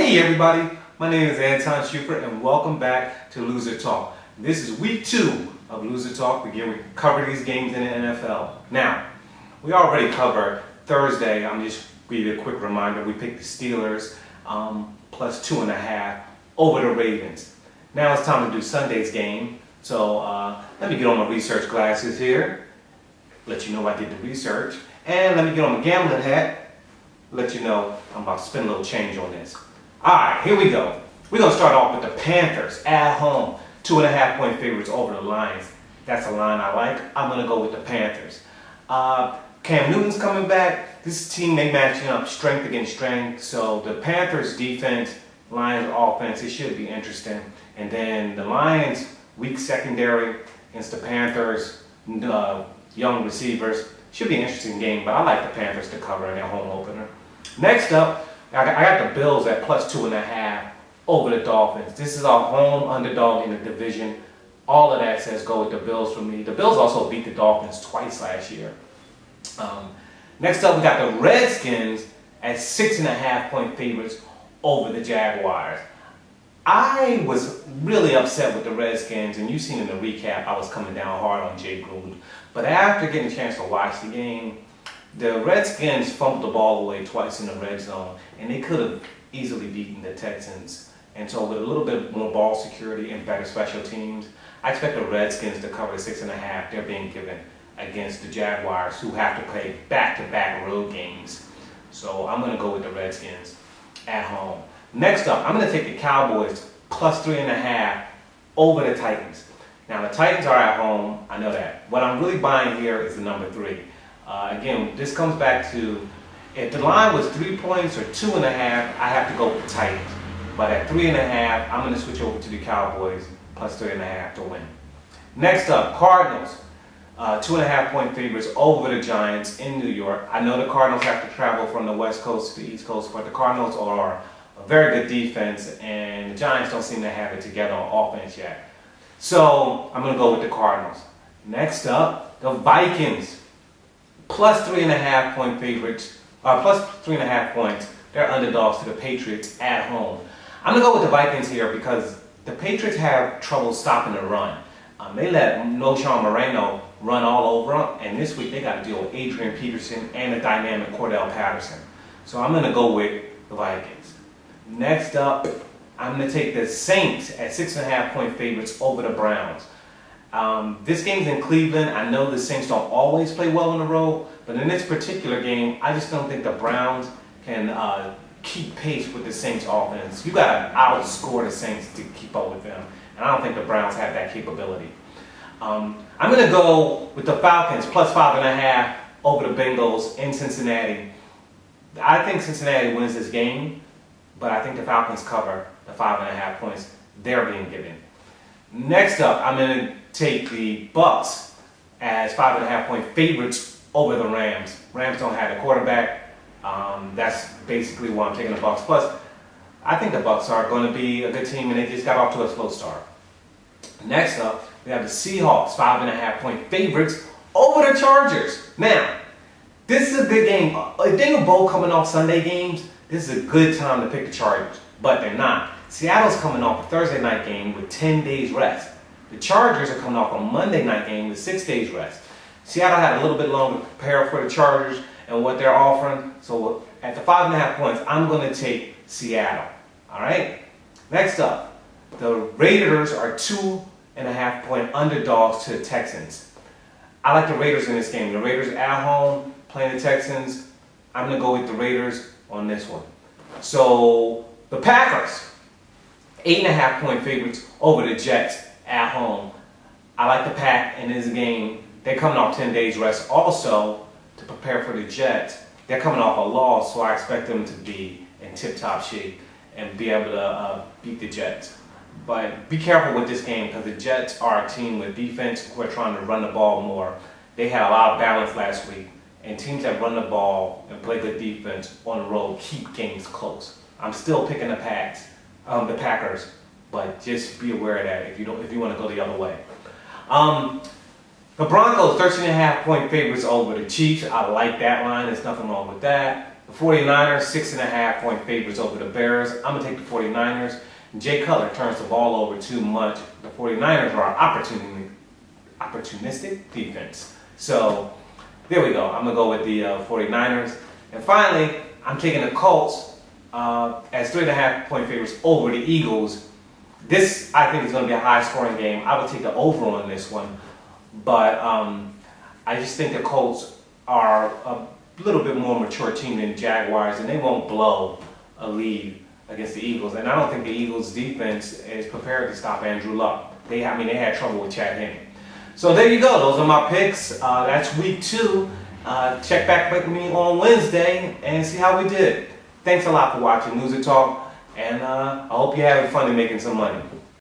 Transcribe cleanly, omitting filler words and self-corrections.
Hey everybody, my name is Anton Schufert and welcome back to Loser Talk. This is week 2 of Loser Talk. We cover these games in the NFL. Now, we already covered Thursday. I'm just give you a quick reminder. We picked the Steelers plus 2.5 over the Ravens. Now it's time to do Sunday's game. So let me get on my research glasses here. Let you know I did the research. And let me get on my gambling hat. Let you know I'm about to spend a little change on this. Alright, here we go. We're going to start off with the Panthers at home. 2.5-point favorites over the Lions. That's a line I like. I'm going to go with the Panthers. Cam Newton's coming back. This team, they matching up strength against strength. So the Panthers defense, Lions offense, it should be interesting. And then the Lions weak secondary against the Panthers, young receivers. Should be an interesting game, but I like the Panthers to cover in their home opener. Next up, I got the Bills at plus 2.5 over the Dolphins. This is our home underdog in the division. All of that says go with the Bills for me. The Bills also beat the Dolphins twice last year. Next up, we got the Redskins at 6.5-point favorites over the Jaguars. I was really upset with the Redskins, and you've seen in the recap, I was coming down hard on Jay Gruden. But after getting a chance to watch the game, the Redskins fumbled the ball away twice in the red zone, and they could have easily beaten the Texans. And so with a little bit more ball security and better special teams, I expect the Redskins to cover the 6.5 they're being given against the Jaguars, who have to play back-to-back road games. So I'm going to go with the Redskins at home. Next up, I'm going to take the Cowboys plus 3.5 over the Titans. Now, the Titans are at home. I know that. What I'm really buying here is the number 3. Again, this comes back to if the line was 3 points or 2.5, I have to go with the Titans. But at 3.5, I'm going to switch over to the Cowboys plus 3.5 to win. Next up, Cardinals. 2.5-point favorites over the Giants in New York. I know the Cardinals have to travel from the West Coast to the East Coast, but the Cardinals are a very good defense, and the Giants don't seem to have it together on offense yet. So I'm going to go with the Cardinals. Next up, the Vikings. Plus 3.5-point favorites, plus 3.5 points. They're underdogs to the Patriots at home. I'm going to go with the Vikings here because the Patriots have trouble stopping the run. They let Sean Moreno run all over them, and this week they got to deal with Adrian Peterson and the dynamic Cordell Patterson. So I'm going to go with the Vikings. Next up, I'm going to take the Saints at 6.5-point favorites over the Browns. This game's in Cleveland. I know the Saints don't always play well on the road, but in this particular game, I just don't think the Browns can keep pace with the Saints offense. You got to outscore the Saints to keep up with them, and I don't think the Browns have that capability. I'm going to go with the Falcons plus 5.5 over the Bengals in Cincinnati. I think Cincinnati wins this game, but I think the Falcons cover the 5.5 points they're being given. Next up, I'm going to take the Bucs as 5.5-point favorites over the Rams. Rams don't have a quarterback. That's basically why I'm taking the Bucs. Plus, I think the Bucs are going to be a good team, and they just got off to a slow start. Next up, we have the Seahawks, 5.5-point favorites over the Chargers. Now, this is a good game. If they were both coming off Sunday games, this is a good time to pick the Chargers, but they're not. Seattle's coming off a Thursday night game with 10 days rest. The Chargers are coming off a Monday night game with 6 days rest. Seattle had a little bit longer to prepare for the Chargers and what they're offering. So at the 5.5 points, I'm going to take Seattle. All right? Next up, the Raiders are 2.5-point underdogs to the Texans. I like the Raiders in this game. The Raiders at home playing the Texans. I'm going to go with the Raiders on this one. So the Packers, 8.5-point favorites over the Jets at home. I like the Pack in this game. They're coming off 10 days rest. Also, to prepare for the Jets, they're coming off a loss, so I expect them to be in tip-top shape and be able to beat the Jets. But be careful with this game because the Jets are a team with defense who are trying to run the ball more. They had a lot of balance last week, and teams that run the ball and play good defense on the road keep games close. I'm still picking the Packers, but just be aware of that if you want to go the other way. The Broncos, 13.5-point favorites over the Chiefs. I like that line. There's nothing wrong with that. The 49ers, 6.5-point favorites over the Bears. I'm going to take the 49ers. Jay Cutler turns the ball over too much. The 49ers are opportunistic defense. So, there we go. I'm going to go with the 49ers. And finally, I'm taking the Colts as 3.5-point favorites over the Eagles. This, I think, is going to be a high-scoring game. I would take the over on this one. But I just think the Colts are a little bit more mature team than Jaguars, and they won't blow a lead against the Eagles. And I don't think the Eagles' defense is prepared to stop Andrew Luck. They had trouble with Chad Henne. So there you go. Those are my picks. That's week 2. Check back with me on Wednesday and see how we did. Thanks a lot for watching Loser Talk, and I hope you're having fun and making some money.